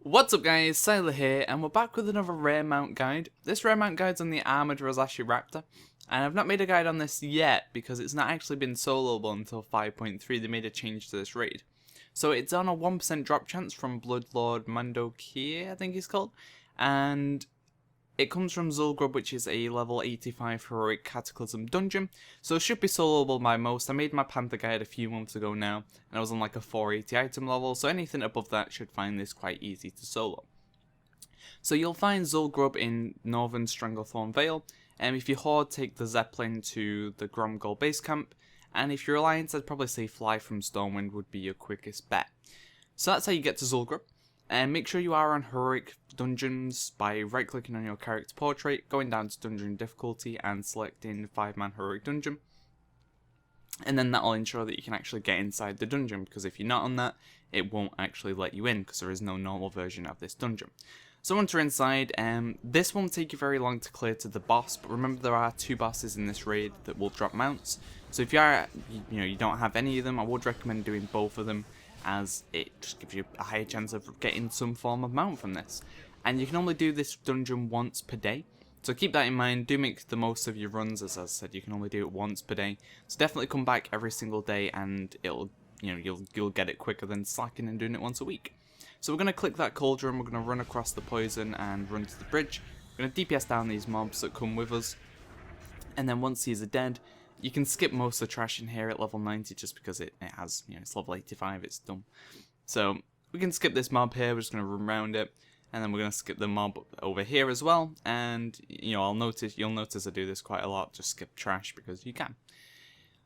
What's up guys, Syiler here, and we're back with another rare mount guide. This rare mount guide's on the Armored Razzashi Raptor, and I've not made a guide on this yet because it's not actually been soloable until 5.3. They made a change to this raid. So it's on a 1% drop chance from Bloodlord Mandokir, I think he's called, and it comes from Zul'Gurub, which is a level 85 heroic cataclysm dungeon, so it should be soloable by most. I made my Panther guide a few months ago now, and I was on like a 480 item level, so anything above that should find this quite easy to solo. So you'll find Zul'Gurub in Northern Stranglethorn Vale, and if you horde, take the Zeppelin to the Gromgol base camp, and if you're Alliance, I'd probably say Fly from Stormwind would be your quickest bet. So that's how you get to Zul'Gurub. And make sure you are on heroic dungeons by right clicking on your character portrait, going down to dungeon difficulty and selecting 5-man heroic dungeon. And then that'll ensure that you can actually get inside the dungeon, because if you're not on that, it won't actually let you in because there is no normal version of this dungeon. So once you're inside, this won't take you very long to clear to the boss, but remember there are 2 bosses in this raid that will drop mounts. So if you don't have any of them, I would recommend doing both of them, as it just gives you a higher chance of getting some form of mount from this. And you can only do this dungeon once per day, so keep that in mind. Do make the most of your runs, as I said, you can only do it once per day. So definitely come back every single day, and it'll, you'll get it quicker than slacking and doing it once a week. So we're going to click that cauldron, we're going to run across the poison and run to the bridge. We're going to DPS down these mobs that come with us, and then once these are dead, you can skip most of the trash in here at level 90 just because it has, it's level 85, it's dumb. So we can skip this mob here, we're just going to run around it, and then we're going to skip the mob over here as well. And you'll notice I do this quite a lot, just skip trash because you can.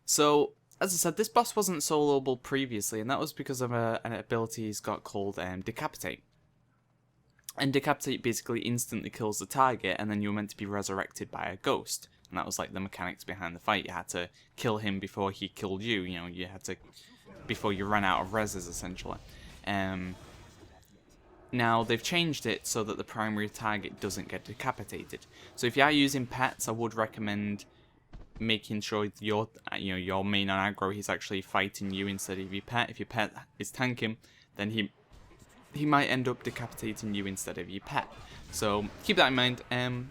So as I said, this boss wasn't soloable previously, and that was because of an ability he's got called Decapitate. And Decapitate basically instantly kills the target, and then you're meant to be resurrected by a ghost. And that was like the mechanics behind the fight. You had to kill him before he killed you. You had to, before you ran out of reses, essentially. Now they've changed it so that the primary target doesn't get decapitated. So if you are using pets, I would recommend making sure your main on aggro, he's actually fighting you instead of your pet. If your pet is tanking, then he might end up decapitating you instead of your pet. So keep that in mind.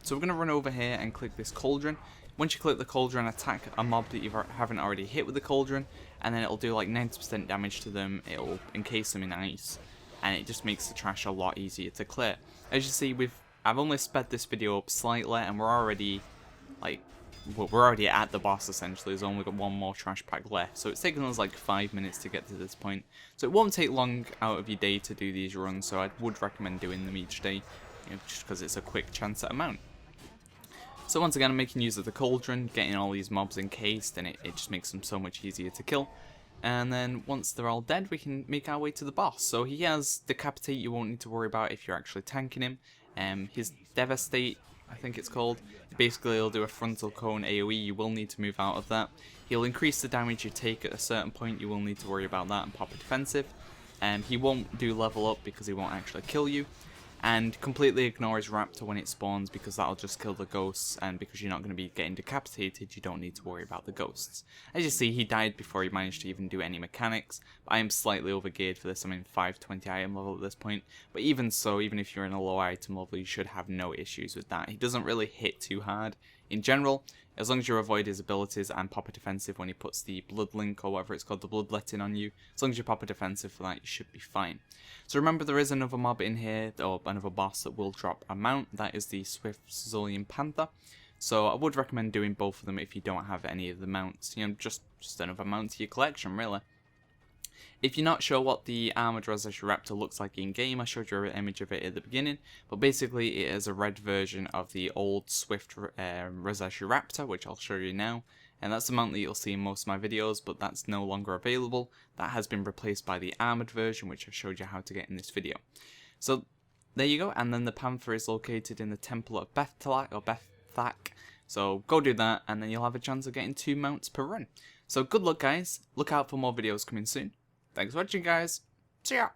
So we're going to run over here and click this cauldron. Once you click the cauldron, attack a mob that you haven't already hit with the cauldron, and then it'll do like 90% damage to them. It'll encase them in ice, and it just makes the trash a lot easier to clear. As you see, I've only sped this video up slightly, and we're already at the boss essentially. There's only got 1 more trash pack left, so it's taken us like 5 minutes to get to this point. So it won't take long out of your day to do these runs, so I would recommend doing them each day, just because it's a quick chance at a mount. So once again, I'm making use of the cauldron, getting all these mobs encased, and it just makes them so much easier to kill. And then once they're all dead, we can make our way to the boss. So he has Decapitate, you won't need to worry about if you're actually tanking him. His Devastate, I think it's called, basically he'll do a frontal cone AoE, you will need to move out of that. He'll increase the damage you take at a certain point, you will need to worry about that and pop a defensive. He won't do level up because he won't actually kill you. And completely ignore his raptor when it spawns, because that'll just kill the ghosts, and because you're not going to be getting decapitated, you don't need to worry about the ghosts. As you see, he died before he managed to even do any mechanics. I am slightly overgeared for this, I'm in 520 item level at this point, but even so, even if you're in a low item level, you should have no issues with that. He doesn't really hit too hard in general, as long as you avoid his abilities and pop a defensive when he puts the blood link, or whatever it's called, the bloodletting on you. As long as you pop a defensive for that, you should be fine. So remember, there is another mob in here, or another boss that will drop a mount. That is the Swift Zul'Gurub Panther. So I would recommend doing both of them if you don't have any of the mounts. Just another mount to your collection, really. If you're not sure what the Armored Razzashi Raptor looks like in game, I showed you an image of it at the beginning, but basically it is a red version of the old Swift Razzashi Raptor, which I'll show you now, and that's the mount that you'll see in most of my videos, but that's no longer available. That has been replaced by the armored version, which I showed you how to get in this video. So there you go, and then the Panther is located in the Temple of Beththak, so go do that, and then you'll have a chance of getting 2 mounts per run. So good luck guys, look out for more videos coming soon. Thanks for watching guys, see ya!